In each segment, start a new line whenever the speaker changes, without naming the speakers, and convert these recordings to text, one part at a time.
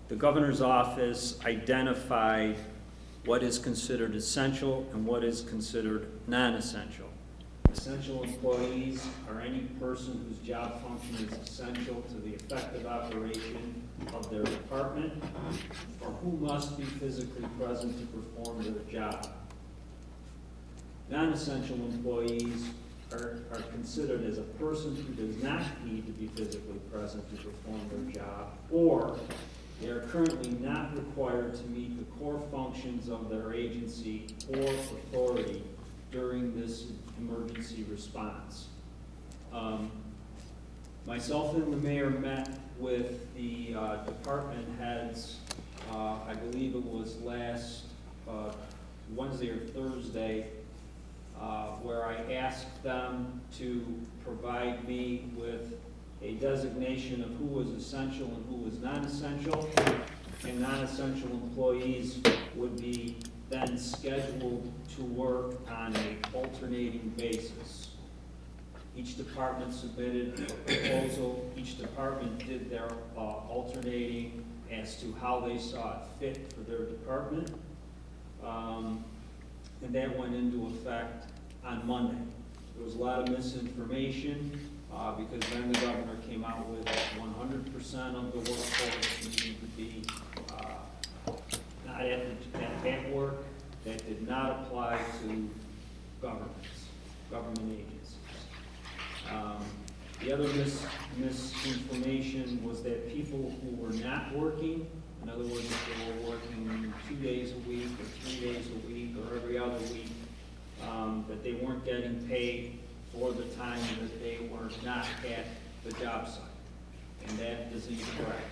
the governor's office identified what is considered essential and what is considered non-essential. Essential employees are any person whose job function is essential to the effective operation of their department or who must be physically present to perform their job. Non-essential employees are considered as a person who does not need to be physically present to perform their job, or they are currently not required to meet the core functions of their agency or authority during this emergency response. Myself and the mayor met with the department heads, I believe it was last Wednesday or Thursday, where I asked them to provide me with a designation of who was essential and who was non-essential, and non-essential employees would be then scheduled to work on an alternating basis. Each department submitted a proposal. Each department did their alternating as to how they saw it fit for their department. And that went into effect on Monday. There was a lot of misinformation because then the governor came out with 100% of the workforce needed to be not at work. That did not apply to government agencies. The other misinformation was that people who were not working, in other words, if they were working 2 days a week or 3 days a week or every other week, that they weren't getting paid for the time that they were not at the job site. And that is incorrect.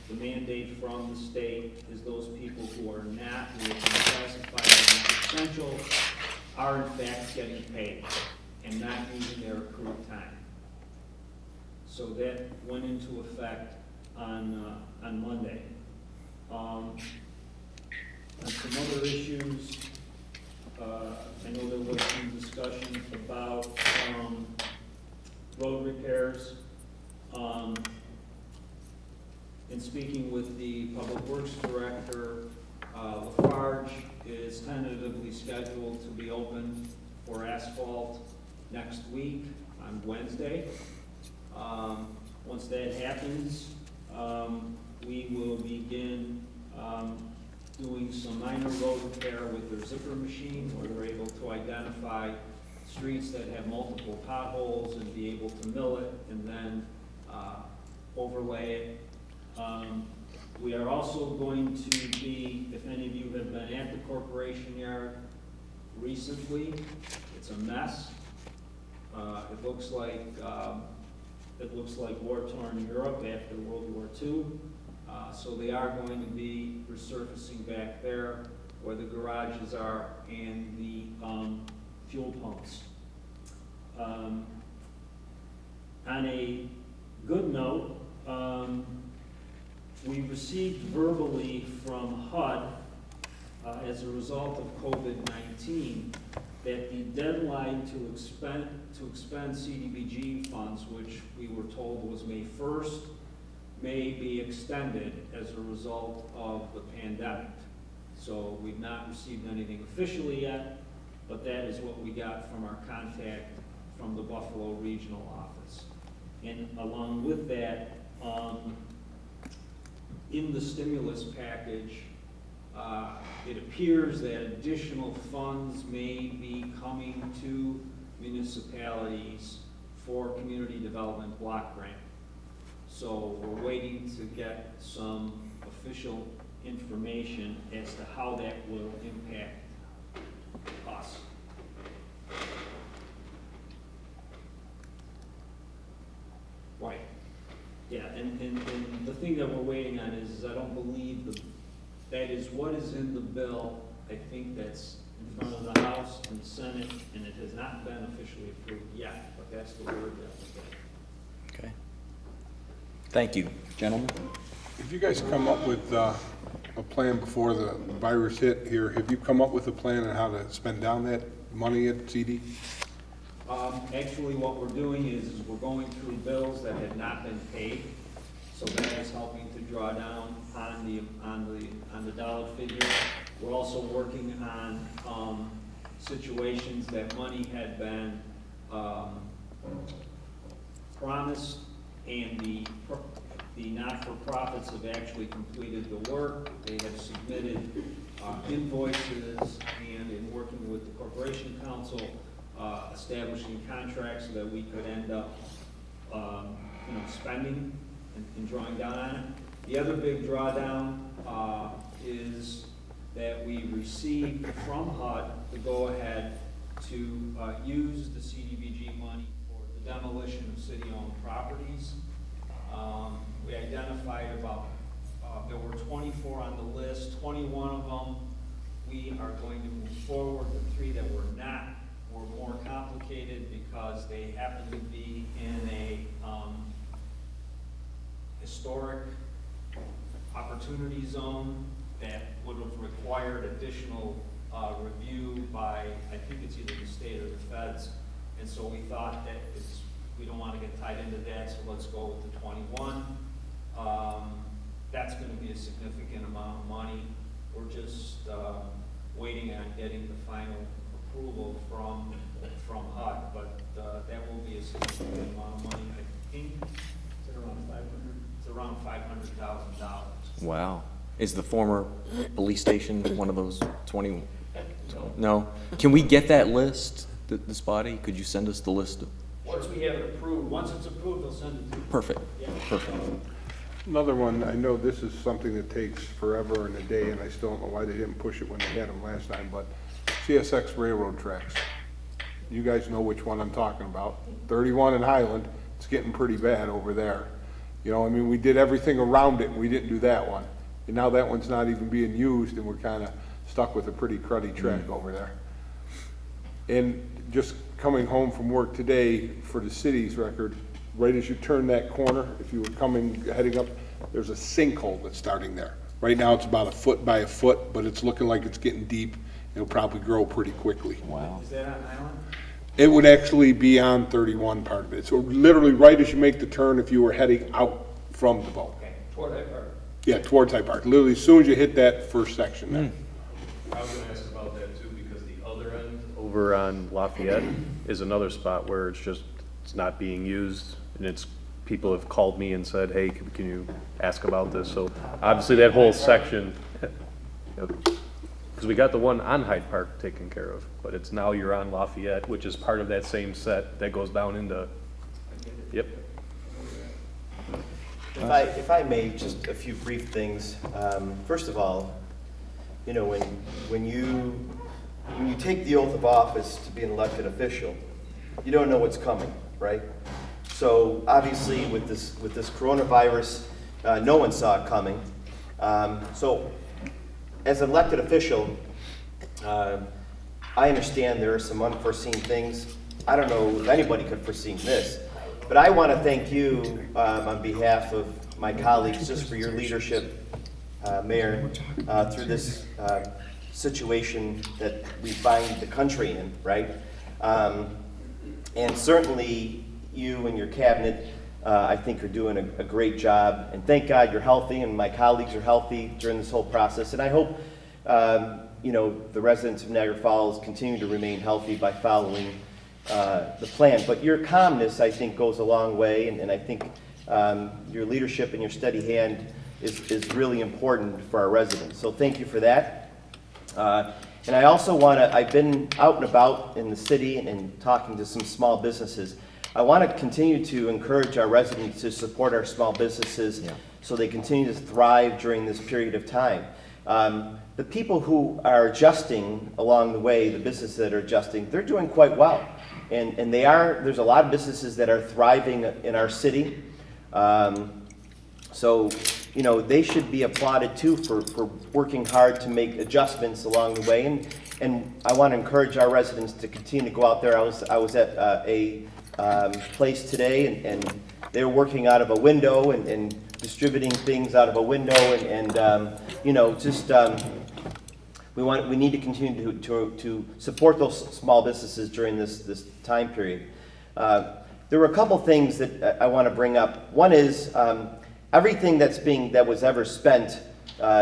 The mandate from the state is those people who are not, who have been classified as non-essential, are in fact getting paid and not using their accrued time. So that went into effect on Monday. On some other issues, I know there was some discussion about road repairs. In speaking with the Public Works Director, Lafarge is tentatively scheduled to be open for asphalt next week on Wednesday. Once that happens, we will begin doing some minor road repair with their zipper machine, where they're able to identify streets that have multiple potholes and be able to mill it and then overlay it. We are also going to be, if any of you have been at the Corporation Yard recently, it's a mess. It looks like war-torn Europe after World War II. So they are going to be resurfacing back there where the garages are and the fuel pumps. On a good note, we received verbally from HUD as a result of COVID-19 that the deadline to expend CDBG funds, which we were told was May 1st, may be extended as a result of the pandemic. So we've not received anything officially yet, but that is what we got from our contact from the Buffalo Regional Office. And along with that, in the stimulus package, it appears that additional funds may be coming to municipalities for community development block grant. So we're waiting to get some official information as to how that will impact us. Right. Yeah, and the thing that we're waiting on is I don't believe that is what is in the bill. I think that's in front of the House and the Senate, and it has not been officially approved yet, but that's the word that we get.
Okay. Thank you, gentlemen.
Have you guys come up with a plan before the virus hit here? Have you come up with a plan on how to spend down that money at CD?
Actually, what we're doing is we're going through bills that have not been paid, So that is helping to draw down on the dollar figure. We're also working on situations that money had been promised, and the not-for-profits have actually completed the work. They have submitted invoices, and in working with the Corporation Council, establishing contracts so that we could end up spending and drawing down on it. The other big drawdown is that we received from HUD the go-ahead to use the CDBG money for the demolition of city-owned properties. We identified there were 24 on the list. 21 of them we are going to move forward. The 3 that were not were more complicated because they happen to be in a historic opportunity zone that would have required additional review by, I think it's either the state or the feds. And so we thought that we don't want to get tied into that, so let's go with the 21. That's going to be a significant amount of money. We're just waiting on getting the final approval from HUD, but that will be a significant amount of money. I think it's around $500. It's around $500,000.
Wow. Is the former police station one of those 20? No? Can we get that list, this body? Could you send us the list?
Once we have it approved, once it's approved, they'll send it to you.
Perfect,
Yeah.
perfect.
Another one, I know this is something that takes forever and a day, and I still don't know why they didn't push it when they had them last time, but CSX railroad tracks. You guys know which one I'm talking about. 31 in Highland, it's getting pretty bad over there. You know, I mean, we did everything around it, and we didn't do that one. And now that one's not even being used, and we're kind of stuck with a pretty cruddy track over there. And just coming home from work today, for the city's record, right as you turn that corner, if you were heading up, there's a sinkhole that's starting there. Right now, it's about 1 foot by 1 foot, but it's looking like it's getting deep. It'll probably grow pretty quickly.
Wow.
Is that on Island?
It would actually be on 31 part of it. So literally right as you make the turn, if you were heading out from the boat.
Okay, toward that part.
Yeah, towards Hyde Park. Literally, as soon as you hit that first section there.
I was gonna ask about that too, because the other end, over on Lafayette, is another spot where it's not being used, and people have called me and said, hey, can you ask about this? So obviously that whole section, because we got the one on Hyde Park taken care of, but it's now you're on Lafayette, which is part of that same set that goes down into, yep.
If I may, just a few brief things. First of all, you know, when you take the oath of office to be an elected official, you don't know what's coming, right? So obviously with this coronavirus, no one saw it coming. So as an elected official, I understand there are some unforeseen things. I don't know if anybody could foresee this. But I want to thank you on behalf of my colleagues just for your leadership, Mayor, through this situation that we find the country in, right? And certainly you and your cabinet, I think, are doing a great job. And thank God you're healthy and my colleagues are healthy during this whole process. And I hope, you know, the residents of Niagara Falls continue to remain healthy by following the plan. But your calmness, I think, goes a long way, and I think your leadership and your steady hand is really important for our residents. So thank you for that. And I also want to, I've been out and about in the city and talking to some small businesses. I want to continue to encourage our residents to support our small businesses so they continue to thrive during this period of time. The people who are adjusting along the way, the businesses that are adjusting, they're doing quite well. And there's a lot of businesses that are thriving in our city. So, you know, they should be applauded too for working hard to make adjustments along the way. And I want to encourage our residents to continue to go out there. I was at a place today, and they were working out of a window and distributing things out of a window, and you know, just we need to continue to support those small businesses during this time period. There were a couple things that I want to bring up. One is, everything that was ever spent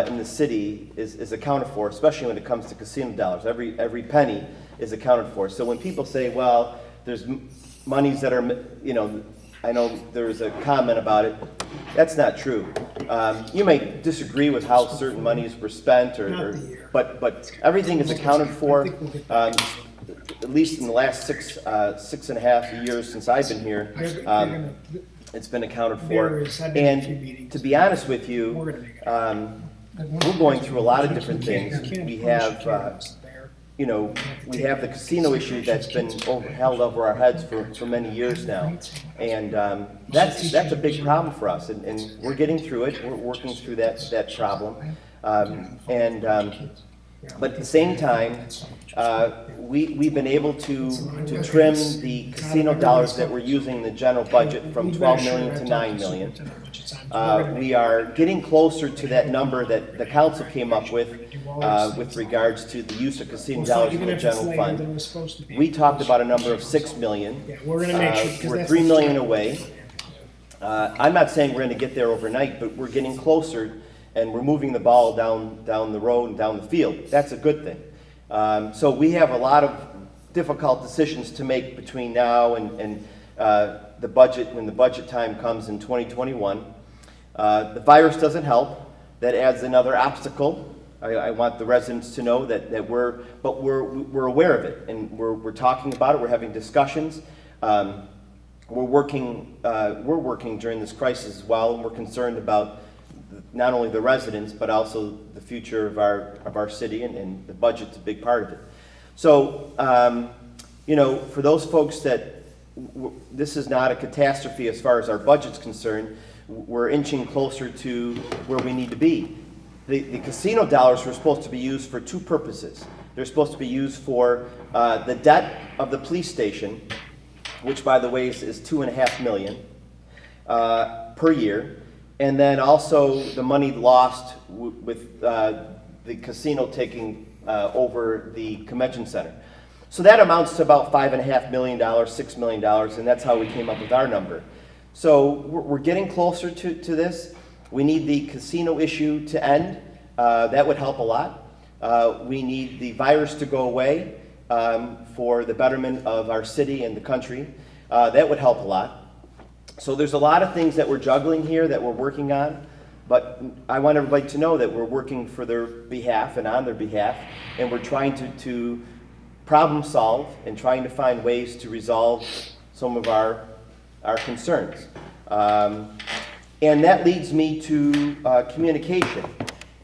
in the city is accounted for, especially when it comes to casino dollars. Every penny is accounted for. So when people say, well, there's monies that are, you know, I know there was a comment about it. That's not true. You may disagree with how certain monies were spent, but everything is accounted for. At least in the last six and a half years since I've been here, it's been accounted for. And to be honest with you, we're going through a lot of different things. We have, you know, we have the casino issue that's been held over our heads for many years now. And that's a big problem for us, and we're getting through it. We're working through that problem. But at the same time, we've been able to trim the casino dollars that we're using in the general budget from 12 million to 9 million. We are getting closer to that number that the council came up with regards to the use of casino dollars in the general fund. We talked about a number of 6 million. We're 3 million away. I'm not saying we're going to get there overnight, but we're getting closer, and we're moving the ball down the road and down the field. That's a good thing. So we have a lot of difficult decisions to make between now and the budget, when the budget time comes in 2021. The virus doesn't help. That adds another obstacle. I want the residents to know that we're aware of it, and we're talking about it. We're having discussions. We're working during this crisis as well, and we're concerned about not only the residents, but also the future of our city, and the budget's a big part of it. So, you know, for those folks that this is not a catastrophe as far as our budget's concerned, we're inching closer to where we need to be. The casino dollars were supposed to be used for two purposes. They're supposed to be used for the debt of the police station, which, by the way, is $2.5 million per year. And then also the money lost with the casino taking over the convention center. So that amounts to about $5.5 million, $6 million, and that's how we came up with our number. So we're getting closer to this. We need the casino issue to end. That would help a lot. We need the virus to go away for the betterment of our city and the country. That would help a lot. So there's a lot of things that we're juggling here that we're working on, but I want everybody to know that we're working for their behalf and on their behalf, and we're trying to problem solve and trying to find ways to resolve some of our concerns. And that leads me to communication.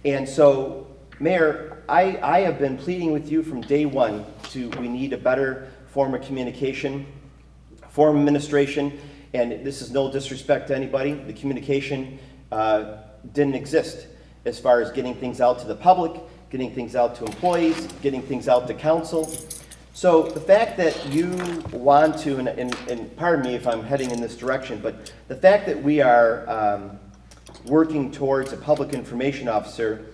And so, Mayor, I have been pleading with you from day one we need a better form of communication, form of administration. And this is no disrespect to anybody. The communication didn't exist as far as getting things out to the public, getting things out to employees, getting things out to council. So the fact that you want to, and pardon me if I'm heading in this direction, but the fact that we are working towards a public information officer,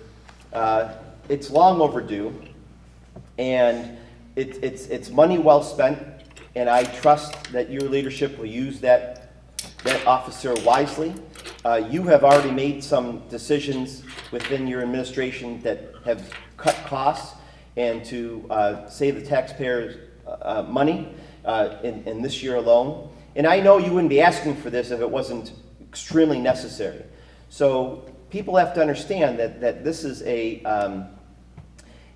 it's long overdue, and it's money well spent. And I trust that your leadership will use that officer wisely. You have already made some decisions within your administration that have cut costs and to save the taxpayers money in this year alone. And I know you wouldn't be asking for this if it wasn't extremely necessary. So people have to understand that this is a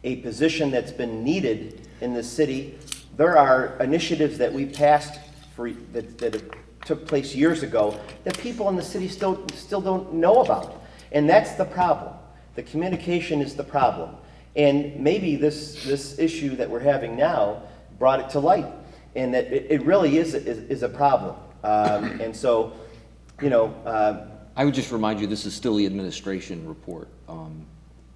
position that's been needed in the city. There are initiatives that we passed that took place years ago that people in the city still don't know about. And that's the problem. The communication is the problem. And maybe this issue that we're having now brought it to light, and that it really is a problem. And so, you know...
I would just remind you, this is still the administration report.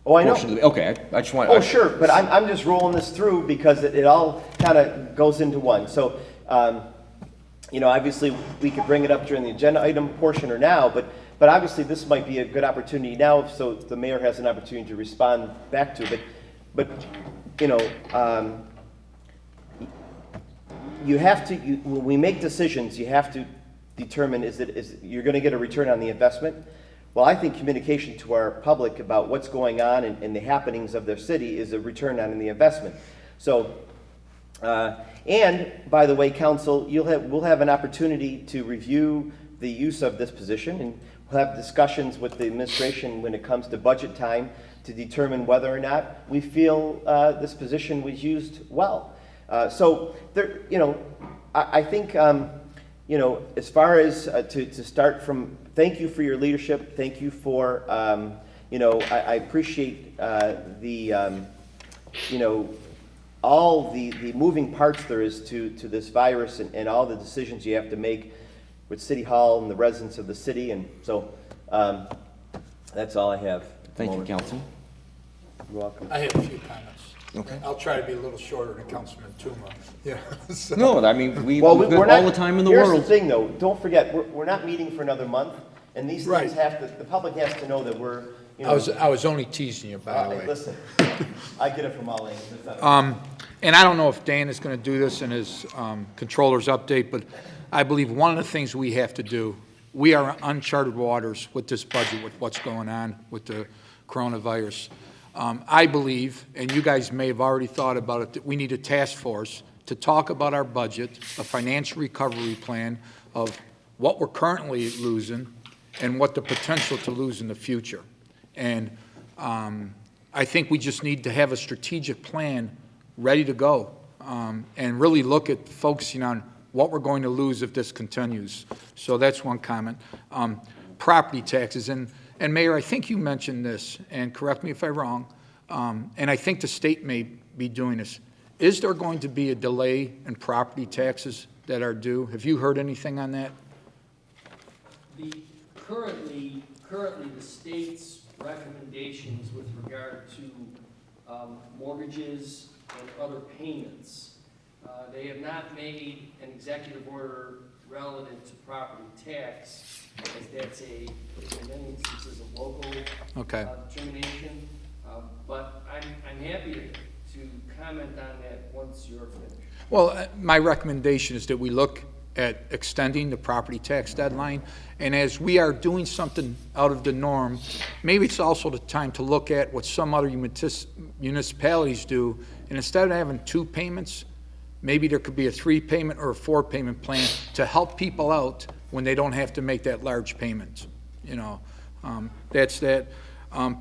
Oh, I know.
Okay, I just want...
Oh, sure, but I'm just rolling this through because it all kind of goes into one. So, you know, obviously, we could bring it up during the agenda item portion or now, but obviously this might be a good opportunity now, so the mayor has an opportunity to respond back to it. But you know, you have to, when we make decisions, you have to determine is you're going to get a return on the investment. well, I think communication to our public about what's going on and the happenings of their city is a return on the investment. So, and by the way, council, we'll have an opportunity to review the use of this position, and we'll have discussions with the administration when it comes to budget time to determine whether or not we feel this position was used well. So there, I think, as far as to start from, thank you for your leadership. Thank you for, I appreciate all the moving parts there is to this virus and all the decisions you have to make with City Hall and the residents of the city. And so that's all I have.
Thank you, Councilman.
You're welcome.
I have a few comments.
Okay.
I'll try to be a little shorter than Councilman Tuma. Yeah. So-
No, I mean, we've
Well,
got
we're
all
not,
the time in the
here's
world.
the thing, though. Don't forget, we're not meeting for another month, and these things
Right.
the public has to know that we're,
I was only teasing you, by the way.
listen, I get it from all angles. It's not-
And I don't know if Dan is going to do this in his controller's update, but I believe one of the things we have to do, we are in uncharted waters with this budget, with what's going on with the coronavirus. I believe, and you guys may have already thought about it, that we need a task force to talk about our budget, a financial recovery plan of what we're currently losing and what the potential to lose in the future. And I think we just need to have a strategic plan ready to go, and really look at focusing on what we're going to lose if this continues. So that's one comment. Property taxes, and Mayor, I think you mentioned this, and correct me if I'm wrong, and I think the state may be doing this. Is there going to be a delay in property taxes that are due? Have you heard anything on that?
Currently, the state's recommendations with regard to mortgages and other payments, they have not made an executive order relative to property tax, as that's in many instances, a local
Okay.
determination. But I'm happy to comment on that once you're finished.
Well, my recommendation is that we look at extending the property tax deadline, and as we are doing something out of the norm, maybe it's also the time to look at what some other municipalities do, and instead of having 2 payments, maybe there could be a 3-payment or a 4-payment plan to help people out when they don't have to make that large payment. That's that.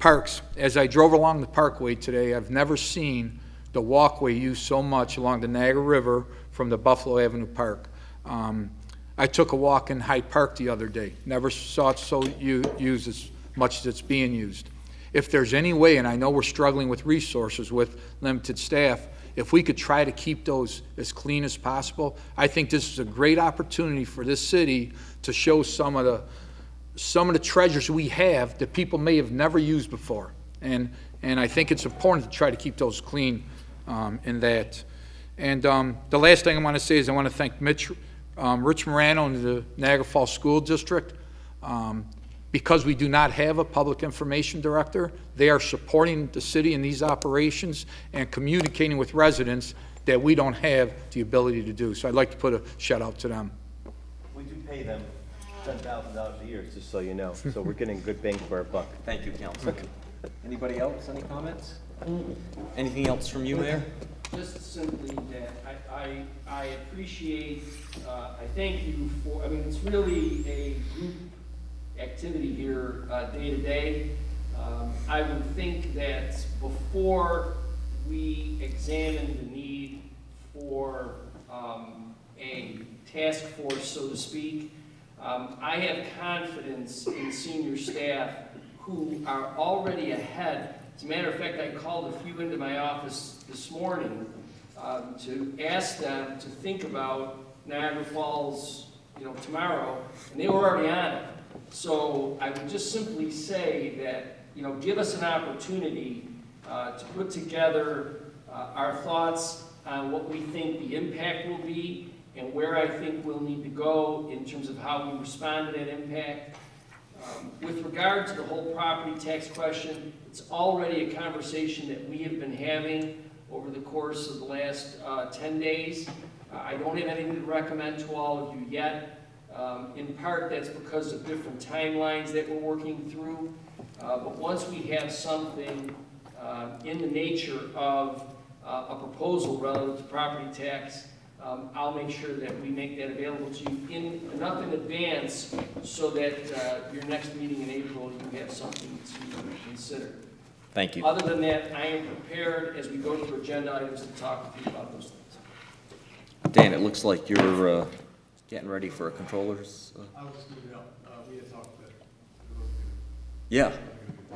Parks, as I drove along the Parkway today, I've never seen the walkway used so much along the Niagara River from the Buffalo Avenue Park. I took a walk in Hyde Park the other day. Never saw it so used as much as it's being used. If there's any way, and I know we're struggling with resources with limited staff, if we could try to keep those as clean as possible, I think this is a great opportunity for this city to show some of the treasures we have that people may have never used before. And I think it's important to try to keep those clean in that. And the last thing I want to say is I want to thank Rich Morano and the Niagara Falls School District. Because we do not have a public information director, they are supporting the city in these operations and communicating with residents that we don't have the ability to do. So I'd like to put a shout out to them.
We do pay them $10,000 a year, just so you know. So we're getting a good bang for our buck.
Thank you, Councilman. Anybody else, any comments? Anything else from you, Mayor?
Just simply that I appreciate, I thank you for, it's really a group activity here day to day. I would think that before we examine the need for a task force, so to speak, I have confidence in senior staff who are already ahead. As a matter of fact, I called a few into my office this morning to ask them to think about Niagara Falls, tomorrow, and they were already on it. So I would just simply say that, give us an opportunity to put together our thoughts on what we think the impact will be and where I think we'll need to go in terms of how we respond to that impact. With regard to the whole property tax question, it's already a conversation that we have been having over the course of the last 10 days. I don't have anything to recommend to all of you yet. In part, that's because of different timelines that we're working through. But once we have something in the nature of a proposal relative to property tax, I'll make sure that we make that available to you enough in advance so that your next meeting in April, you have something to consider.
Thank you.
Other than that, I am prepared as we go through agenda items to talk with you about those things.
Dan, it looks like you're getting ready for a controller's.
I was just moving up. We had talked about it.
Yeah.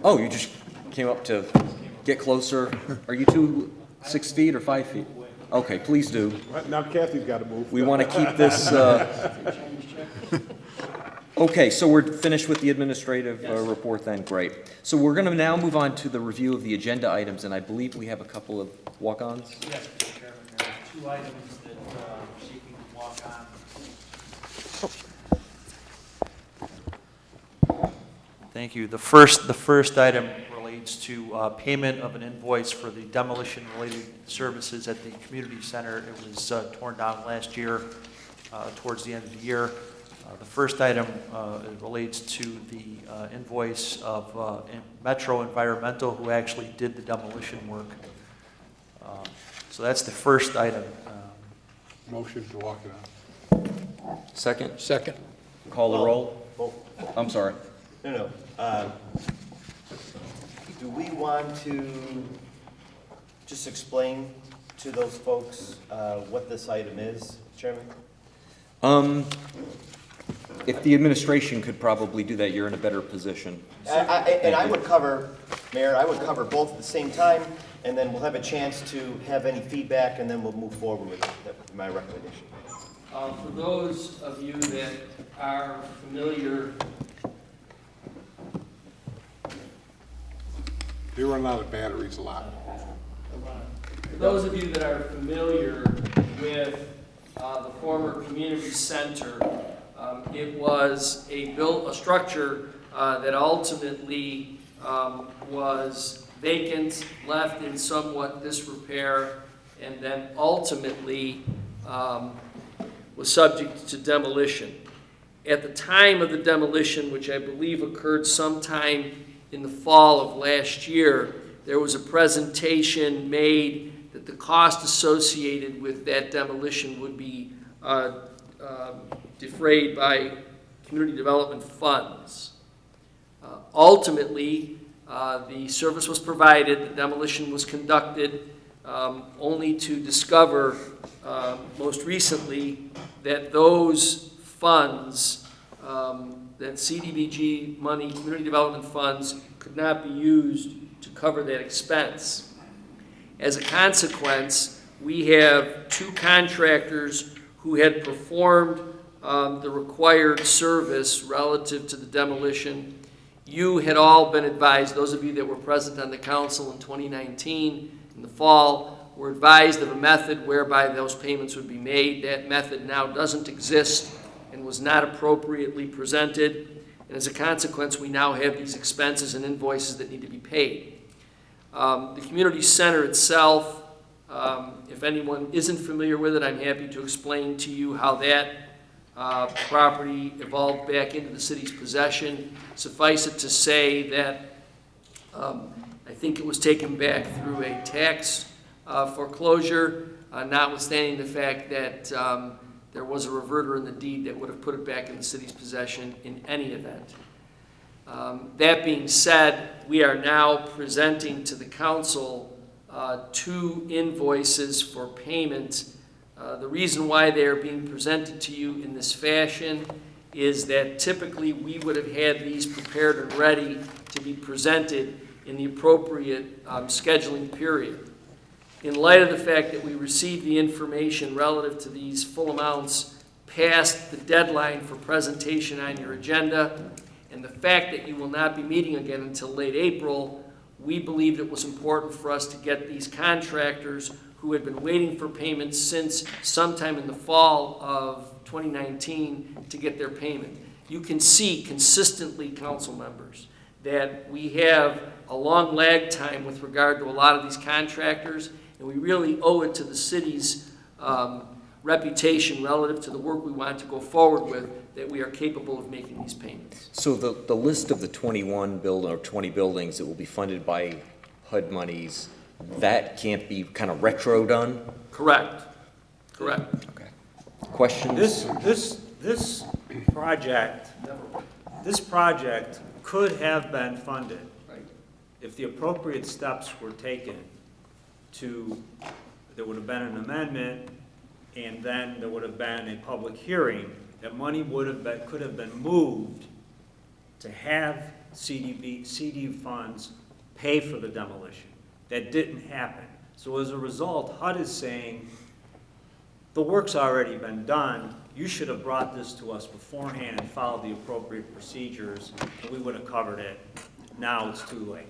Oh, you just came up to get closer. Are you 6 feet or 5 feet? Okay, please do.
Now Kathy's got to move.
We want to keep this. Okay, so we're finished with the administrative report then, great. So we're going to now move on to the review of the agenda items, and I believe we have a couple of walk-ons.
Yes, Mr. Chairman, there are 2 items that we're seeking to walk on. Thank you. The first item relates to payment of an invoice for the demolition-related services at the community center. It was torn down last year, towards the end of the year. The first item relates to the invoice of Metro Environmental, who actually did the demolition work. So that's the first item.
Motion to walk it on.
Second?
Second.
Call the roll? I'm sorry.
No. Do we want to just explain to those folks what this item is, Chairman?
If the administration could probably do that, you're in a better position.
I would cover, Mayor, I would cover both at the same time, and then we'll have a chance to have any feedback, and then we'll move forward with my recommendation.
For those of you that are familiar,
They run out of batteries a lot.
for those of you that are familiar with the former community center, it was a structure that ultimately was vacant, left in somewhat disrepair, and then ultimately was subject to demolition. At the time of the demolition, which I believe occurred sometime in the fall of last year, there was a presentation made that the cost associated with that demolition would be defrayed by community development funds. Ultimately, the service was provided, the demolition was conducted, only to discover most recently that those funds, that CDBG money, community development funds, could not be used to cover that expense. As a consequence, we have 2 contractors who had performed the required service relative to the demolition. You had all been advised, those of you that were present on the council in 2019, in the fall, were advised of a method whereby those payments would be made. That method now doesn't exist and was not appropriately presented. And as a consequence, we now have these expenses and invoices that need to be paid. The community center itself, if anyone isn't familiar with it, I'm happy to explain to you how that property evolved back into the city's possession. Suffice it to say that I think it was taken back through a tax foreclosure, notwithstanding the fact that there was a reverter in the deed that would have put it back in the city's possession in any event. That being said, we are now presenting to the council 2 invoices for payment. The reason why they are being presented to you in this fashion is that typically we would have had these prepared and ready to be presented in the appropriate scheduling period. In light of the fact that we received the information relative to these full amounts past the deadline for presentation on your agenda, and the fact that you will not be meeting again until late April, we believed it was important for us to get these contractors who had been waiting for payments since sometime in the fall of 2019 to get their payment. You can see consistently, council members, that we have a long lag time with regard to a lot of these contractors, and we really owe it to the city's reputation relative to the work we want to go forward with that we are capable of making these payments.
So the list of the 21 or 20 buildings that will be funded by HUD monies, that can't be kind of retro done?
Correct. Correct.
Okay. Questions?
This project could have been funded if the appropriate steps were taken there would have been an amendment, and then there would have been a public hearing, that money could have been moved to have CD funds pay for the demolition. That didn't happen. So as a result, HUD is saying, the work's already been done, you should have brought this to us beforehand and followed the appropriate procedures, and we would have covered it. Now it's too late.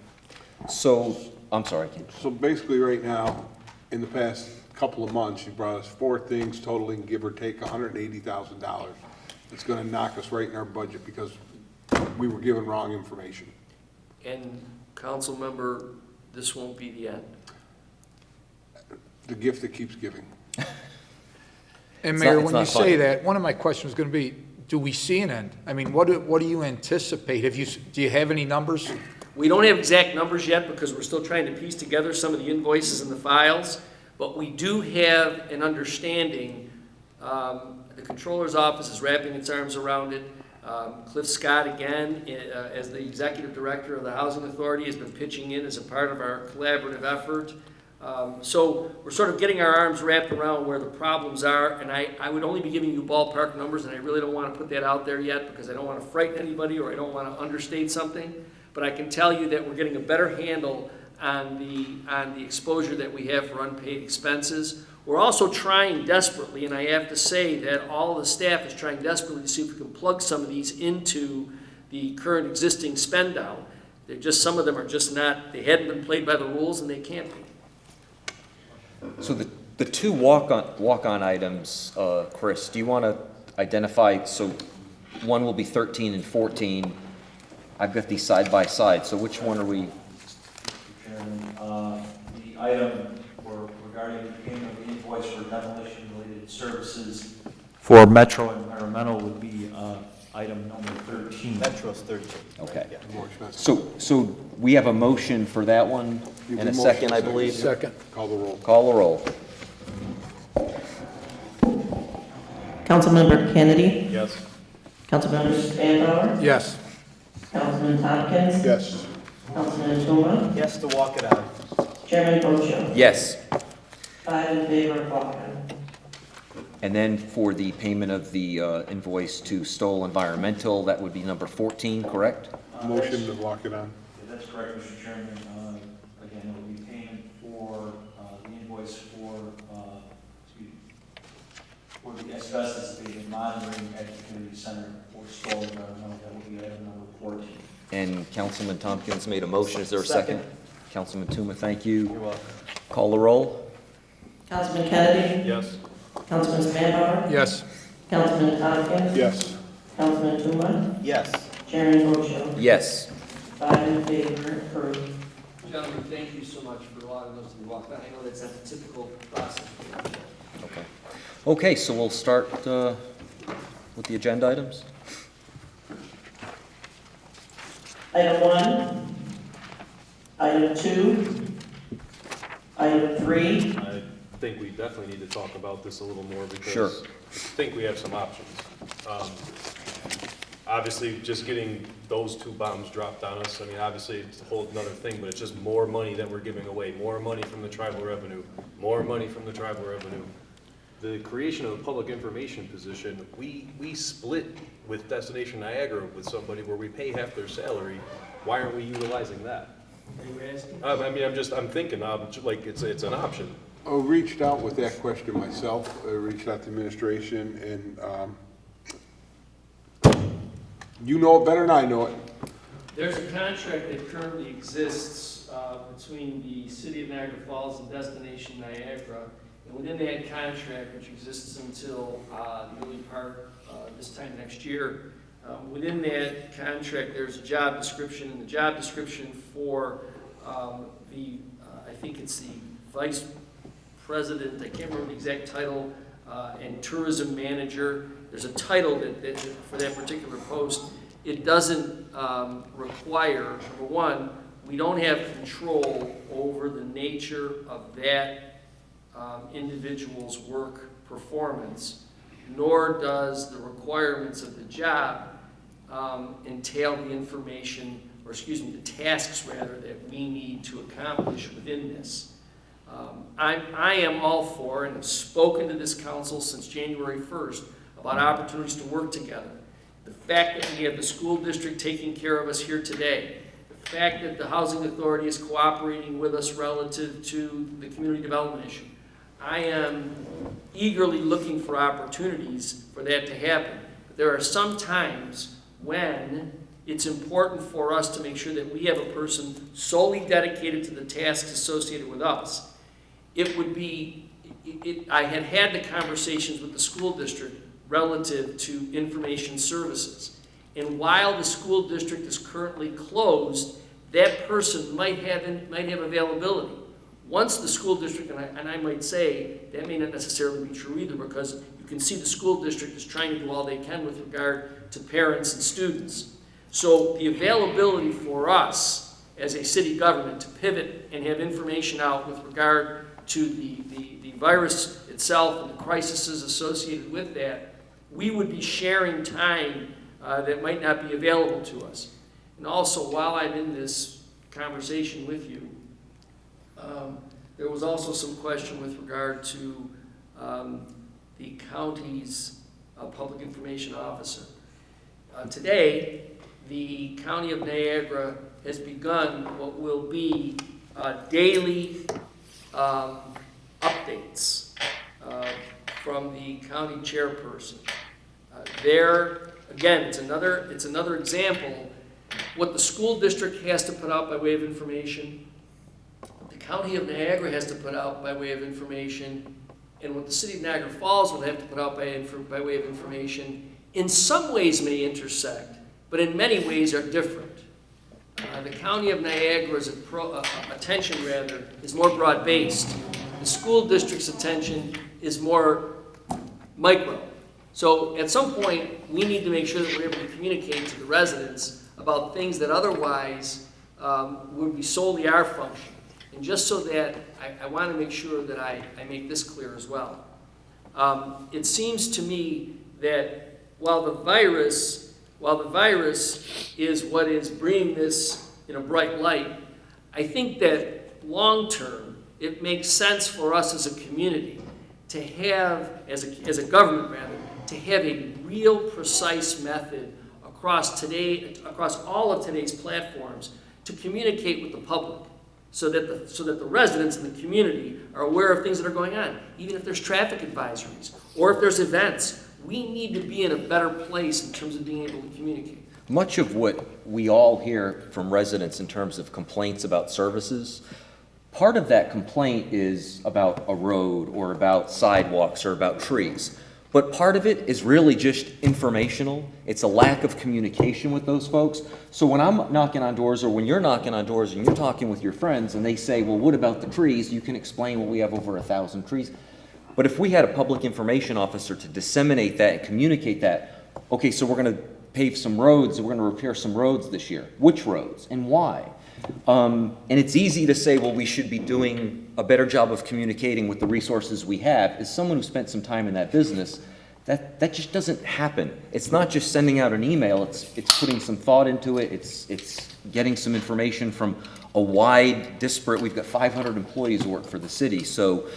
So, I'm sorry, Ken.
So basically, right now, in the past couple of months, you brought us 4 things totaling, give or take, $180,000. It's gonna knock us right in our budget because we were given wrong information.
And council member, this won't be the end.
The gift that keeps giving.
And
It's
Mayor,
not
when you
funny.
say that, one of my questions is going to be, do we see an end? I mean, what do you anticipate? Do you have any numbers?
We don't have exact numbers yet because we're still trying to piece together some of the invoices and the files, but we do have an understanding. The Controller's Office is wrapping its arms around it. Cliff Scott, again, as the Executive Director of the Housing Authority, has been pitching in as a part of our collaborative effort. So we're sort of getting our arms wrapped around where the problems are, and I would only be giving you ballpark numbers, and I really don't want to put that out there yet because I don't want to frighten anybody or I don't want to understate something. But I can tell you that we're getting a better handle on the exposure that we have for unpaid expenses. We're also trying desperately, and I have to say that all of the staff is trying desperately to see if we can plug some of these into the current existing spend down. They're just, some of them are just not, they hadn't been played by the rules and they can't be.
So the 2 walk-on items, Chris, do you want to identify, so one will be 13 and 14. I've got these side by side, so which one are we?
Mr. Chairman, the item regarding the payment of the invoice for demolition-related services for Metro Environmental would be item number 13.
Metro's 13.
Okay.
More expensive.
So we have a motion for that one
You
and a
can
second,
motion
I believe?
Second.
Call the roll.
Call the roll.
Councilmember Kennedy?
Yes.
Councilmember Spanbauer?
Yes.
Councilman Tompkins?
Yes.
Councilman Tuma?
Yes to walk it on.
Chairman Bocho?
Yes.
5 in favor of walking.
And then for the payment of the invoice to Stoll Environmental, that would be number 14, correct?
Motion to lock it on.
Yeah, that's correct, Mr. Chairman. Again, it will be payment for the invoice for the asbestos abatement monitoring at the community center for Stoll Environmental. That will be item number 14.
And Councilman Tompkins made a motion. Is there a second? Councilman Tuma, thank you.
You're welcome.
Call the roll.
Councilman Kennedy?
Yes.
Councilman Spanbauer?
Yes.
Councilman Tompkins?
Yes.
Councilman Tuma?
Yes.
Chairman Bocho?
Yes.
5 in favor, approved.
Gentlemen, thank you so much for allowing those to be walked on. I know that's not the typical process.
Okay. Okay, so we'll start with the agenda items.
Item 1, item 2, item 3,
I think we definitely need to talk about this a little more because
Sure.
I think we have some options. Obviously, just getting those 2 bombs dropped on us, I mean, obviously, it's a whole another thing, but it's just more money that we're giving away, more money from the tribal revenue, more money from the tribal revenue. The creation of a public information position, we split with Destination Niagara with somebody where we pay half their salary. Why aren't we utilizing that?
Are you asking?
I mean, I'm thinking, like, it's an option.
I reached out with that question myself. I reached out to administration, and you know it better than I know it.
There's a contract that currently exists between the City of Niagara Falls and Destination Niagara. And within that contract, which exists until the early part this time next year, within that contract, there's a job description, and the job description for I think it's the Vice President, I can't remember the exact title, and Tourism Manager there's a title for that particular post. It doesn't require, number one, we don't have control over the nature of that individual's work performance, nor does the requirements of the job entail the information, or excuse me, the tasks rather, that we need to accomplish within this. I am all for, and have spoken to this council since January 1st, about opportunities to work together. The fact that we have the school district taking care of us here today, the fact that the housing authority is cooperating with us relative to the community development issue. I am eagerly looking for opportunities for that to happen. But there are some times when it's important for us to make sure that we have a person solely dedicated to the tasks associated with us. It would be, I had the conversations with the school district relative to information services. And while the school district is currently closed, that person might have availability. Once the school district, and I might say, that may not necessarily be true either, because you can see the school district is trying to do all they can with regard to parents and students. So the availability for us as a city government to pivot and have information out with regard to the virus itself and the crises associated with that, we would be sharing time that might not be available to us. And also, while I'm in this conversation with you, there was also some question with regard to the county's public information officer. Today, the County of Niagara has begun what will be daily updates from the county chairperson. There, again, it's another example. What the school district has to put out by way of information, the County of Niagara has to put out by way of information, and what the City of Niagara Falls will have to put out by way of information, in some ways may intersect, but in many ways are different. The County of Niagara's attention, rather, is more broad-based. The school district's attention is more micro. So at some point, we need to make sure that we're able to communicate to the residents about things that otherwise would be solely our function. And just so that, I want to make sure that I make this clear as well. It seems to me that while the virus is what is bringing this in a bright light, I think that long term, it makes sense for us as a community to have, as a government rather, to have a real precise method across all of today's platforms to communicate with the public, so that the residents in the community are aware of things that are going on, even if there's traffic advisories or if there's events. We need to be in a better place in terms of being able to communicate.
Much of what we all hear from residents in terms of complaints about services, part of that complaint is about a road or about sidewalks or about trees. But part of it is really just informational. It's a lack of communication with those folks. So when I'm knocking on doors, or when you're knocking on doors and you're talking with your friends and they say, well, what about the trees? You can explain, well, we have over 1,000 trees. But if we had a public information officer to disseminate that and communicate that, okay, so we're going to pave some roads, and we're going to repair some roads this year. Which roads and why? And it's easy to say, well, we should be doing a better job of communicating with the resources we have. As someone who spent some time in that business, that just doesn't happen. It's not just sending out an email, it's putting some thought into it, it's getting some information from a wide, disparate, we've got 500 employees who work for the city. So,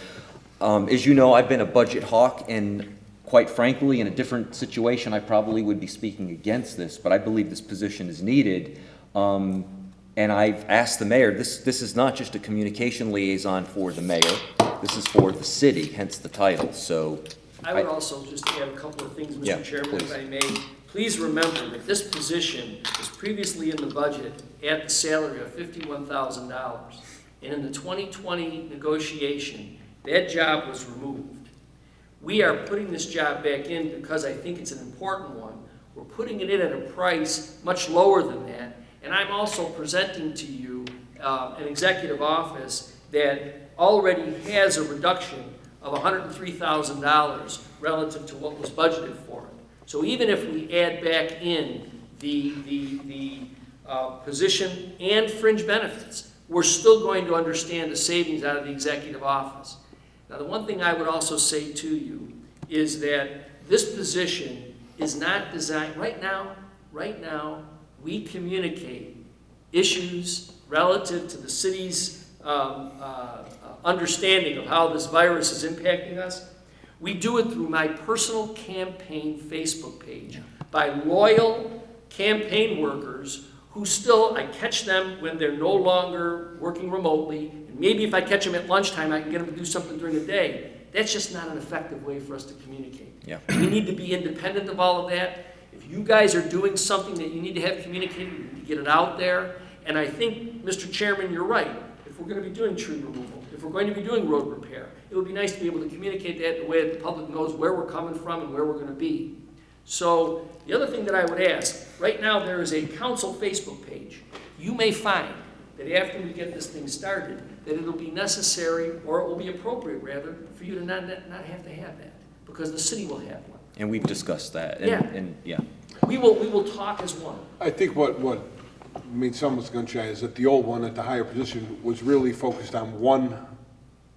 as you know, I've been a budget hawk, and quite frankly, in a different situation, I probably would be speaking against this, but I believe this position is needed. And I've asked the mayor, this is not just a communication liaison for the mayor, this is for the city, hence the title. So
I would also just add a couple of things, Mr. Chairman,
please.
if I may. Please remember that this position was previously in the budget at the salary of $51,000. And in the 2020 negotiation, that job was removed. We are putting this job back in because I think it's an important one. We're putting it in at a price much lower than that. And I'm also presenting to you an executive office that already has a reduction of $103,000 relative to what was budgeted for it. So even if we add back in the position and fringe benefits, we're still going to understand the savings out of the executive office. Now, the one thing I would also say to you is that this position is not designed, right now, we communicate issues relative to the city's understanding of how this virus is impacting us. We do it through my personal campaign Facebook page by loyal campaign workers who still, I catch them when they're no longer working remotely, and maybe if I catch them at lunchtime, I can get them to do something during the day. That's just not an effective way for us to communicate.
Yeah.
We need to be independent of all of that. If you guys are doing something that you need to have communicated, you need to get it out there. And I think, Mr. Chairman, you're right. If we're going to be doing tree removal, if we're going to be doing road repair, it would be nice to be able to communicate that in a way that the public knows where we're coming from and where we're going to be. So the other thing that I would ask, right now there is a council Facebook page. You may find that after we get this thing started, that it'll be necessary, or it will be appropriate rather, for you to not have to have that, because the city will have one.
And we've discussed that.
Yeah.
And yeah.
We will talk as one.
I think what made some of us gun shy is that the old one at the higher position was really focused on one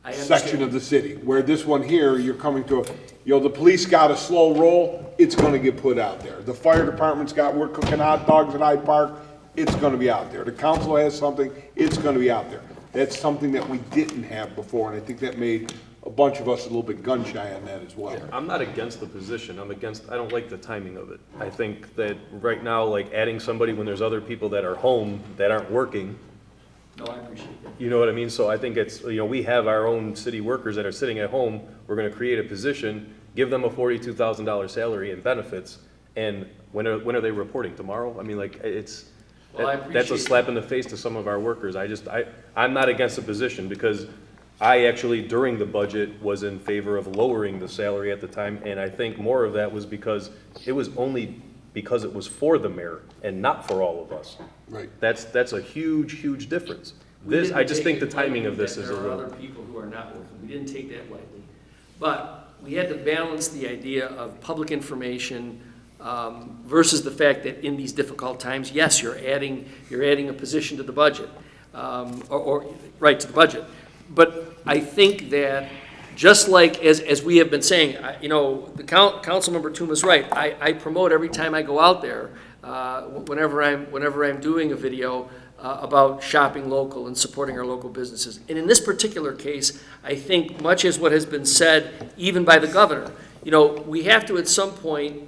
I
section
understand.
of the city, where this one here, you're coming to, the police got a slow roll, it's gonna get put out there. The fire department's we're cooking hot dogs at Hyde Park, it's gonna be out there. The council has something, it's gonna be out there. That's something that we didn't have before, and I think that made a bunch of us a little bit gun shy on that as well.
I'm not against the position, I don't like the timing of it. I think that right now, like adding somebody when there's other people that are home that aren't working,
No, I appreciate that.
you know what I mean? So I think it's, we have our own city workers that are sitting at home, we're gonna create a position, give them a $42,000 salary and benefits, and when are they reporting? Tomorrow? I mean, like,
Well, I
that's a
appreciate
slap in the face to some of our workers. I'm not against the position, because I actually, during the budget, was in favor of lowering the salary at the time, and I think more of that was because it was only because it was for the mayor and not for all of us.
Right.
That's a huge, huge difference.
We
This,
didn't
I just
take
think the
it lightly
timing of this
that
is a
there are
little.
other people who are not working. We didn't take that lightly. But we had to balance the idea of public information versus the fact that in these difficult times, yes, you're adding a position to the budget, or right, to the budget. But I think that just like as we have been saying, the Councilmember Tuma's right. I promote every time I go out there, whenever I'm doing a video about shopping local and supporting our local businesses. And in this particular case, I think much as what has been said, even by the governor, we have to at some point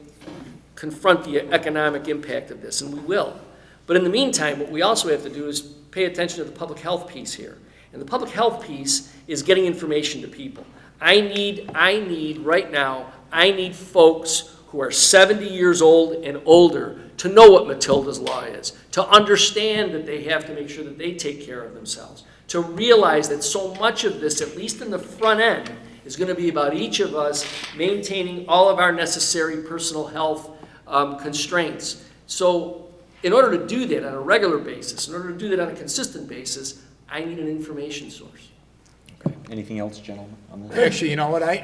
confront the economic impact of this, and we will. But in the meantime, what we also have to do is pay attention to the public health piece here. And the public health piece is getting information to people. I need right now, I need folks who are 70 years old and older to know what Matilda's Law is, to understand that they have to make sure that they take care of themselves, to realize that so much of this, at least in the front end, is going to be about each of us maintaining all of our necessary personal health constraints. So in order to do that on a regular basis, in order to do that on a consistent basis, I need an information source.
Okay. Anything else, gentlemen, on this?
Actually, you know what, I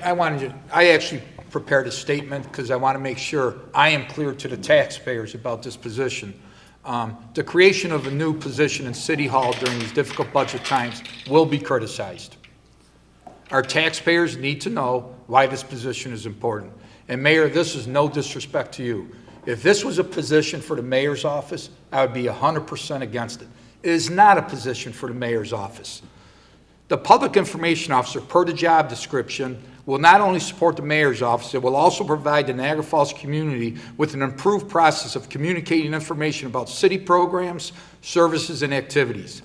actually prepared a statement because I want to make sure I am clear to the taxpayers about this position. The creation of a new position in City Hall during these difficult budget times will be criticized. Our taxpayers need to know why this position is important. And Mayor, this is no disrespect to you. If this was a position for the mayor's office, I would be 100% against it. It is not a position for the mayor's office. The public information officer, per the job description, will not only support the mayor's office, it will also provide the Niagara Falls community with an improved process of communicating information about city programs, services, and activities.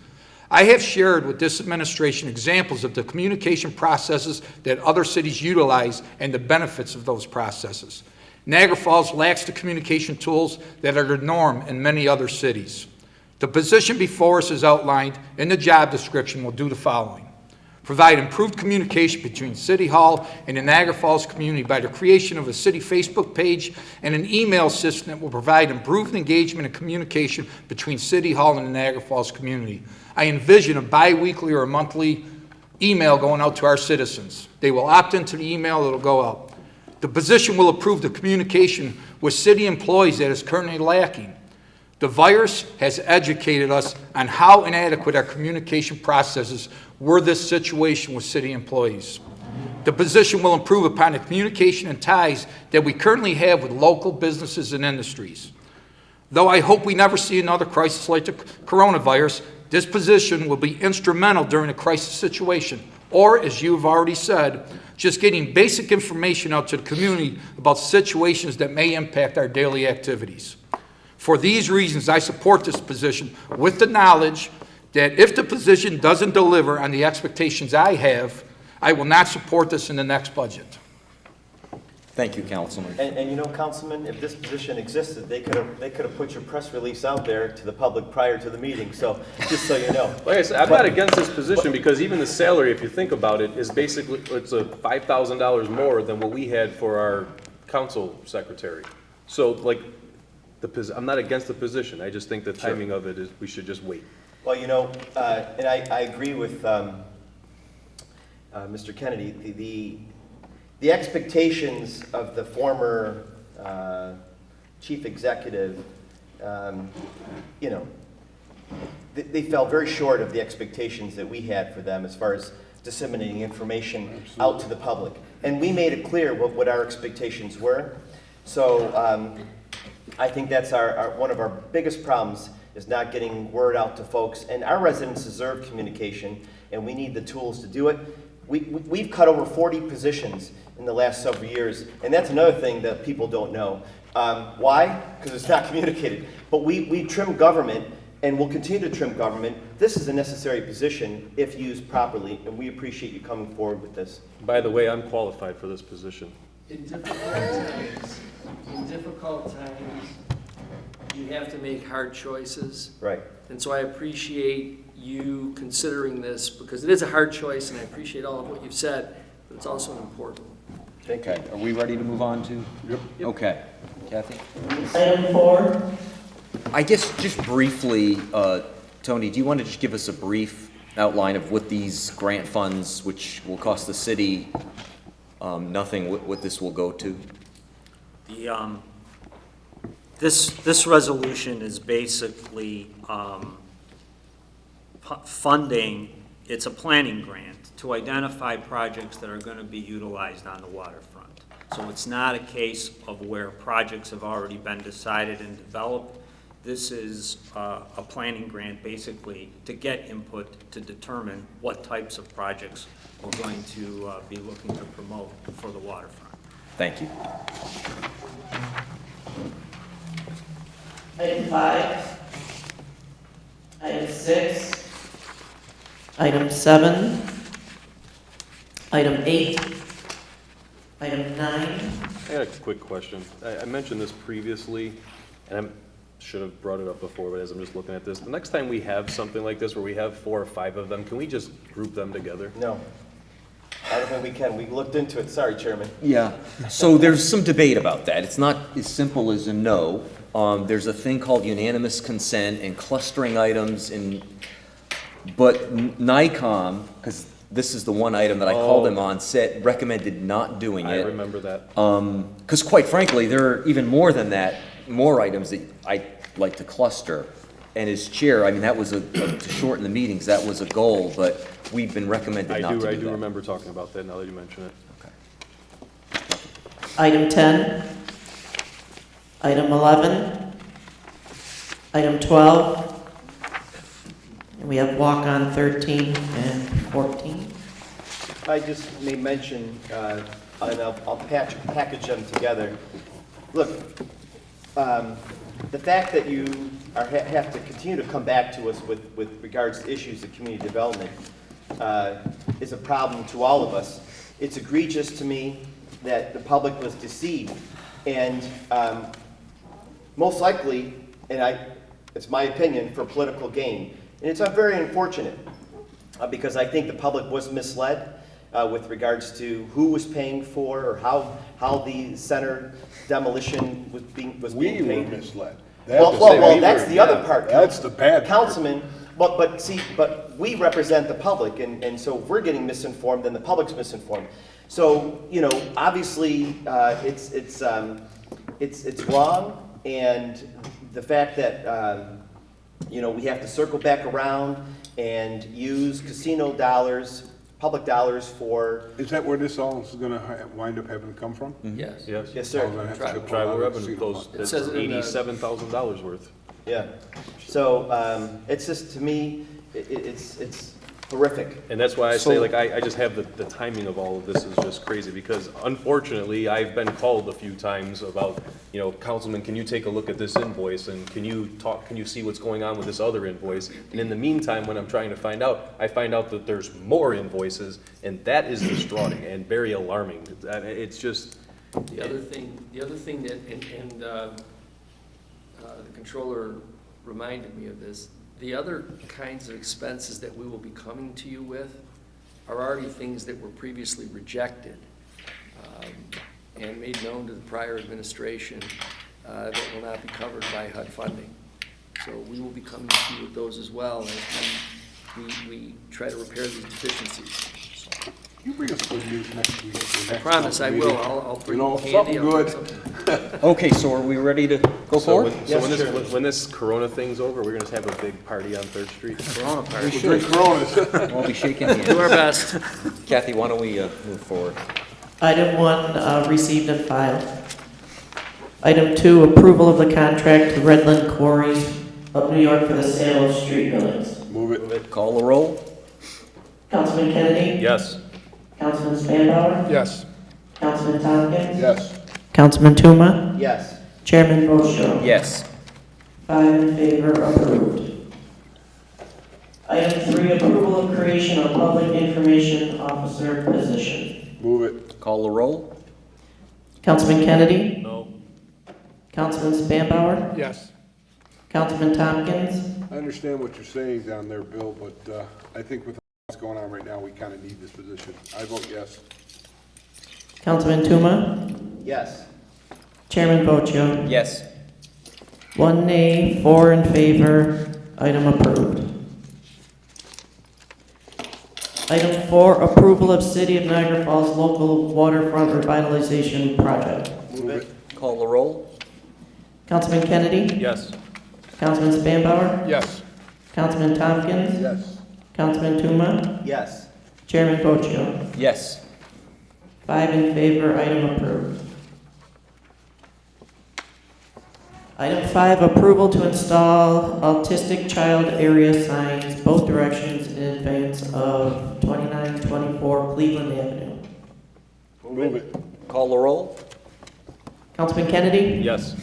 I have shared with this administration examples of the communication processes that other cities utilize and the benefits of those processes. Niagara Falls lacks the communication tools that are the norm in many other cities. The position before us is outlined in the job description will do the following. Provide improved communication between City Hall and the Niagara Falls community by the creation of a city Facebook page and an email system that will provide improved engagement and communication between City Hall and the Niagara Falls community. I envision a bi-weekly or a monthly email going out to our citizens. They will opt into the email, it'll go out. The position will improve the communication with city employees that is currently lacking. The virus has educated us on how inadequate our communication processes were this situation with city employees. The position will improve upon the communication and ties that we currently have with local businesses and industries. Though I hope we never see another crisis like the coronavirus, this position will be instrumental during a crisis situation, or, as you've already said, just getting basic information out to the community about situations that may impact our daily activities. For these reasons, I support this position with the knowledge that if the position doesn't deliver on the expectations I have, I will not support this in the next budget.
Thank you, Councilman.
And you know, Councilman, if this position existed, they could have put your press release out there to the public prior to the meeting, so, just so you know.
Like I said, I'm not against this position because even the salary, if you think about it, is basically, it's a $5,000 more than what we had for our council secretary. So like, I'm not against the position. I just think the timing of it is, we should just wait.
Well, you know, and I agree with Mr. Kennedy. The expectations of the former chief executive, you know, they fell very short of the expectations that we had for them as far as disseminating information out to the public. And we made it clear what our expectations were. So I think that's one of our biggest problems is not getting word out to folks. And our residents deserve communication, and we need the tools to do it. We've cut over 40 positions in the last several years, and that's another thing that people don't know. Why? Because it's not communicated. But we trim government, and we'll continue to trim government. This is a necessary position if used properly, and we appreciate you coming forward with this.
By the way, I'm qualified for this position.
In difficult times, you have to make hard choices.
Right.
And so I appreciate you considering this, because it is a hard choice, and I appreciate all of what you've said, but it's also important.
Okay, are we ready to move on to?
Yep.
Okay. Kathy?
Item 4,
I guess just briefly, Tony, do you want to just give us a brief outline of what these grant funds, which will cost the city nothing, what this will go to?
This resolution is basically funding, it's a planning grant to identify projects that are going to be utilized on the waterfront. So it's not a case of where projects have already been decided and developed. This is a planning grant basically to get input to determine what types of projects we're going to be looking to promote for the waterfront.
Thank you.
item 5, item 6, item 7, item 8, item 9.
I got a quick question. I mentioned this previously, and I should have brought it up before, but as I'm just looking at this, the next time we have something like this where we have 4 or 5 of them, can we just group them together?
No. I don't think we can. We looked into it. Sorry, Chairman.
Yeah, so there's some debate about that. It's not as simple as a no. There's a thing called unanimous consent and clustering items, but NICOM, because this is the one item that I called them on, recommended not doing it.
I remember that.
Because quite frankly, there are even more than that, more items that I like to cluster. And as chair, I mean, that was to shorten the meetings, that was a goal, but we've been recommended not to do that.
I do remember talking about that now that you mention it.
Okay.
Item 10, item 11, item 12, and we have walk-on 13 and 14.
I just may mention, and I'll package them together. Look, the fact that you have to continue to come back to us with regards to issues of community development is a problem to all of us. It's egregious to me that the public was deceived, and most likely, it's my opinion, for political gain. And it's very unfortunate because I think the public was misled with regards to who was paying for or how the center demolition was being paid.
We were misled.
Well, that's the other part.
That's the bad part.
Councilman, but we represent the public, and so if we're getting misinformed, then the public's misinformed. So, you know, obviously, it's wrong, and the fact that, you know, we have to circle back around and use casino dollars, public dollars for,
Is that where this all is gonna wind up having to come from?
Yes.
Yes.
yes,
Oh,
sir.
then I have to
Tribal
pull
Tribal
out of the
revenue
casino
goes,
fund.
It
that's
says it in the-
$87,000 worth.
Yeah. So, it's just, to me, it's horrific.
And that's why I say,
So-
like, I just have the timing of all of this is just crazy, because unfortunately, I've been called a few times about, you know, Councilman, can you take a look at this invoice, and can you see what's going on with this other invoice? And in the meantime, when I'm trying to find out, I find out that there's more invoices, and that is distraughting and very alarming. It's just,
The other thing that, the controller reminded me of this, the other kinds of expenses that we will be coming to you with are already things that were previously rejected and made known to the prior administration that will not be covered by HUD funding. So we will be coming to you with those as well as we try to repair these deficiencies.
You bring us good news next week.
I promise I will. I'll bring
You know,
candy.
something
I'll bring
good.
something.
Okay, so are we ready to go forward?
when this Corona thing's over, we're gonna have a big party on Third Street.
Corona party.
Drink Coronas.
We'll be shaking hands.
Do our best.
Kathy, why don't we move forward?
Item 1, received and filed. Item 2, approval of the contract to Redland Quarries of New York for the sale of street buildings.
Move it.
Call the roll?
Councilman Kennedy?
Yes.
Councilman Spanbauer?
Yes.
Councilman Tompkins?
Yes.
Councilman Tuma?
Yes.
Chairman Boschko?
Yes.
5 in favor, approved. Item 3, approval of creation of public information officer position.
Move it.
Call the roll?
Councilman Kennedy?
No.
Councilman Spanbauer?
Yes.
Councilman Tompkins?
I understand what you're saying down there, Bill, but I think with what's going on right now, we kind of need this position. I vote yes.
Councilman Tuma?
Yes.
Chairman Boschko?
Yes.
1 nay, 4 in favor, item approved. Item 4, approval of City of Niagara Falls local waterfront revitalization project.
Move it.
Call the roll?
Councilman Kennedy?
Yes.
Councilman Spanbauer?
Yes.
Councilman Tompkins?
Yes.
Councilman Tuma?
Yes.
Chairman Boschko?
Yes.
5 in favor, item approved. Item 5, approval to install autistic child area signs both directions in advance of 2924 Cleveland Avenue.
Move it.
Call the roll?
Councilman Kennedy?
Yes.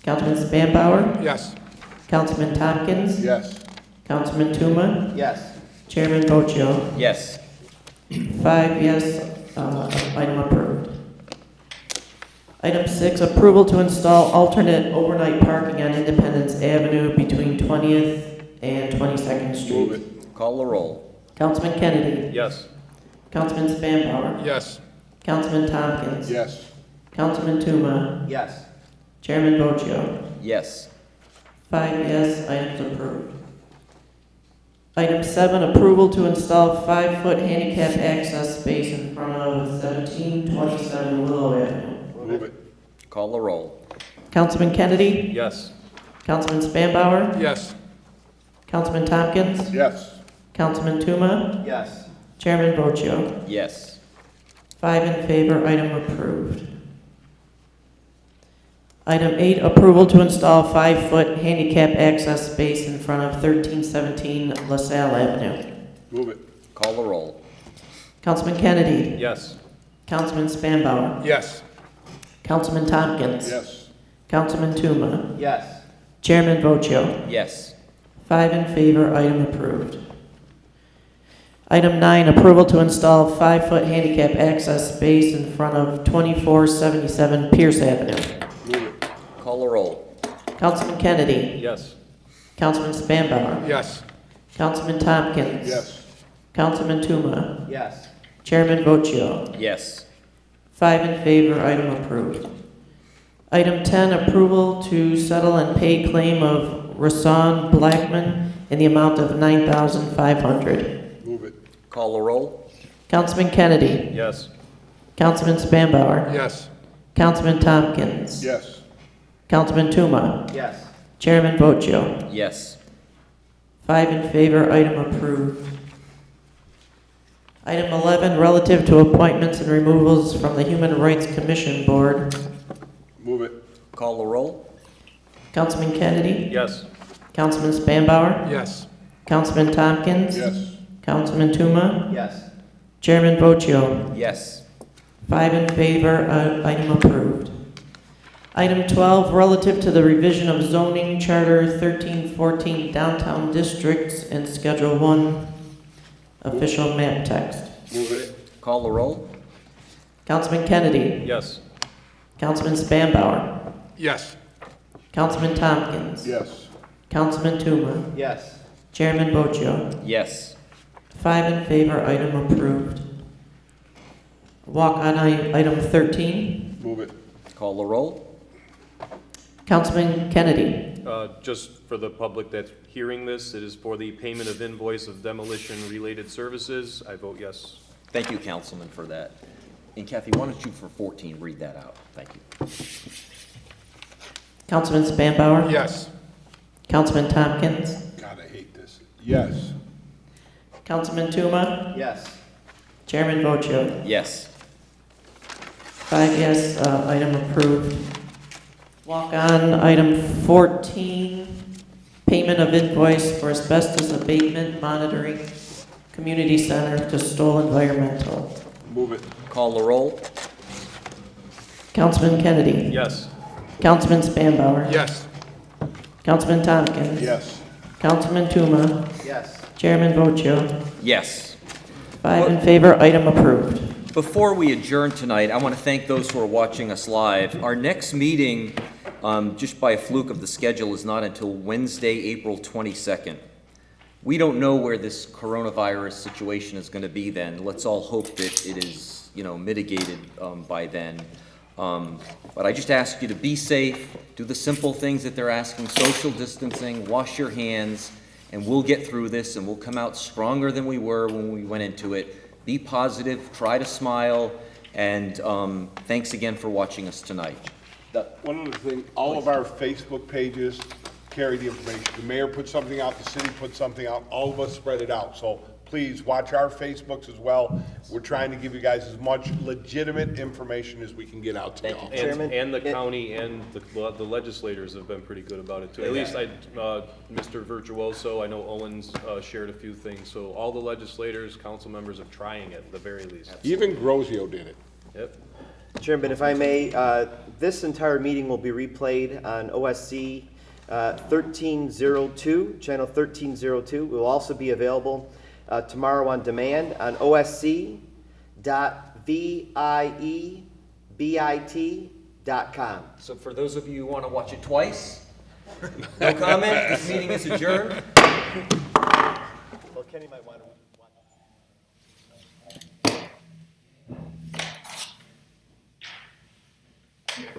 Councilman Spanbauer?
Yes.
Councilman Tompkins?
Yes.
Councilman Tuma?
Yes.
Chairman Boschko?
Yes.
5 yes, item approved. Item 6, approval to install alternate overnight parking on Independence Avenue between 20th and 22nd
Move
Street.
it.
Call the roll?
Councilman Kennedy?
Yes.
Councilman Spanbauer?
Yes.
Councilman Tompkins?
Yes.
Councilman Tuma?
Yes.
Chairman Boschko?
Yes.
5 yes, items approved. Item 7, approval to install 5-foot handicap access space in front of 1727 Willow Avenue.
Move it.
Call the roll?
Councilman Kennedy?
Yes.
Councilman Spanbauer?
Yes.
Councilman Tompkins?
Yes.
Councilman Tuma?
Yes.
Chairman Boschko?
Yes.
5 in favor, item approved. Item 8, approval to install 5-foot handicap access space in front of 1317 LaSalle Avenue.
Move it.
Call the roll?
Councilman Kennedy?
Yes.
Councilman Spanbauer?
Yes.
Councilman Tompkins?
Yes.
Councilman Tuma?
Yes.
Chairman Boschko?
Yes.
5 in favor, item approved. Item 9, approval to install 5-foot handicap access space in front of 2477 Pierce Avenue.
Move it.
Call the roll?
Councilman Kennedy?
Yes.
Councilman Spanbauer?
Yes.
Councilman Tompkins?
Yes.
Councilman Tuma?
Yes.
Chairman Boschko?
Yes.
5 in favor, item approved. Item 10, approval to settle and pay claim of Rasan Blackman in the amount of $9,500.
Move it.
Call the roll?
Councilman Kennedy?
Yes.
Councilman Spanbauer.
Yes.
Councilman Tompkins.
Yes.
Councilman Tuma.
Yes.
Chairman Vocio.
Yes.
5 in favor, item approved. Item 11, relative to appointments and removals from the Human Rights Commission Board.
Move it.
Call the roll?
Councilman Kennedy?
Yes.
Councilman Spanbauer?
Yes.
Councilman Tompkins?
Yes.
Councilman Tuma?
Yes.
Chairman Vocio.
Yes.
5 in favor, item approved. Item 12, relative to the revision of zoning charter 1314 downtown districts and Schedule 1 official map text.
Move it.
Call the roll?
Councilman Kennedy?
Yes.
Councilman Spanbauer?
Yes.
Councilman Tompkins?
Yes.
Councilman Tuma?
Yes.
Chairman Vocio.
Yes.
5 in favor, item approved. Walk on item 13.
Move it.
Call the roll?
Councilman Kennedy?
Just for the public that's hearing this, it is for the payment of invoice of demolition-related services. I vote yes.
Thank you, Councilman, for that. And Kathy, why don't you for 14 read that out? Thank you.
Councilman Spanbauer?
Yes.
Councilman Tompkins?
God, I hate this. Yes.
Councilman Tuma?
Yes.
Chairman Vocio.
Yes.
5 yes, item approved. Walk on item 14, payment of invoice for asbestos abatement monitoring, community center to Stoll Environmental.
Move it.
Call the roll?
Councilman Kennedy?
Yes.
Councilman Spanbauer?
Yes.
Councilman Tompkins?
Yes.
Councilman Tuma?
Yes.
Chairman Vocio.
Yes.
5 in favor, item approved.
Before we adjourn tonight, I want to thank those who are watching us live. Our next meeting, just by a fluke of the schedule, is not until Wednesday, April 22nd. We don't know where this coronavirus situation is going to be then. Let's all hope that it is, mitigated by then. But I just ask you to be safe, do the simple things that they're asking, social distancing, wash your hands, and we'll get through this and we'll come out stronger than we were when we went into it. Be positive, try to smile, and thanks again for watching us tonight.
One other thing, all of our Facebook pages carry the information. The mayor put something out, the city put something out, all of us spread it out. So please watch our Facebooks as well. We're trying to give you guys as much legitimate information as we can get out to y'all.
Chairman,
And the county and the legislators have been pretty good about it too. At least Mr. Virtuoso, I know Owens shared a few things. So all the legislators, council members are trying it at the very least.
Even Grozio did it.
Yep.
Chairman, if I may, this entire meeting will be replayed on OSC 1302, channel 1302. It will also be available tomorrow on demand on osc.viebit.com.
So for those of you who want to watch it twice, no comment, this meeting is adjourned.
Well, Kenny might want to.
Yeah.